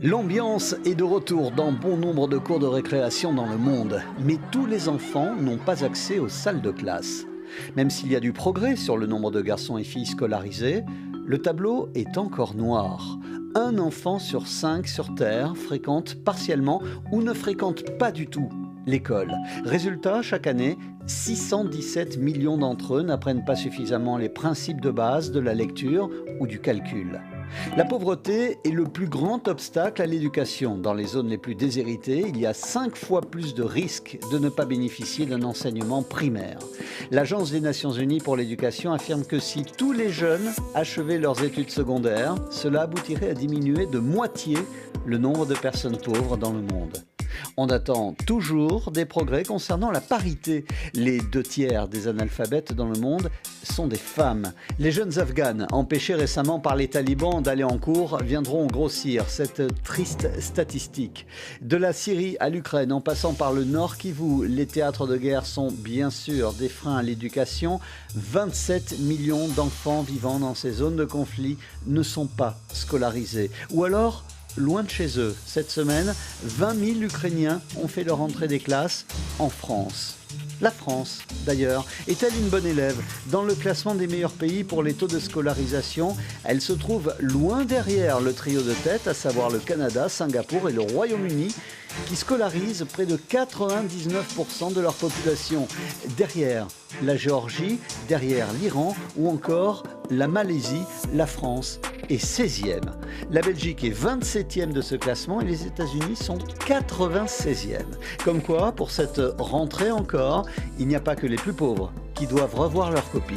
L'ambiance est de retour dans bon nombre de cours de récréation dans le monde, mais tous les enfants n'ont pas accès aux salles de classe. Même s'il y a du progrès sur le nombre de garçons et filles scolarisés, le tableau est encore noir. Un enfant sur 5 sur Terre fréquente partiellement ou ne fréquente pas du tout l'école. Résultat, chaque année, 617 millions d'entre eux n'apprennent pas suffisamment les principes de base de la lecture ou du calcul. La pauvreté est le plus grand obstacle à l'éducation. Dans les zones les plus déshéritées, il y a 5 fois plus de risques de ne pas bénéficier d'un enseignement primaire. L'Agence des Nations Unies pour l'éducation affirme que si tous les jeunes achevaient leurs études secondaires, cela aboutirait à diminuer de moitié le nombre de personnes pauvres dans le monde. On attend toujours des progrès concernant la parité. Les 2/3 des analphabètes dans le monde sont des femmes. Les jeunes Afghanes, empêchés récemment par les talibans d'aller en cours, viendront grossir cette triste statistique. De la Syrie à l'Ukraine, en passant par le Nord Kivu, les théâtres de guerre sont bien sûr des freins à l'éducation. 27 millions d'enfants vivant dans ces zones de conflit ne sont pas scolarisés. Ou alors, loin de chez eux. Cette semaine, 20 000 Ukrainiens ont fait leur entrée des classes en France. La France, d'ailleurs, est-elle une bonne élève? Dans le classement des meilleurs pays pour les taux de scolarisation, elle se trouve loin derrière le trio de tête, à savoir le Canada, Singapour et le Royaume-Uni, qui scolarisent près de 99% de leur population. Derrière la Géorgie, derrière l'Iran ou encore la Malaisie, la France est 16e. La Belgique est 27e de ce classement et les États-Unis sont 96e. Comme quoi, pour cette rentrée encore, il n'y a pas que les plus pauvres qui doivent revoir leur copie.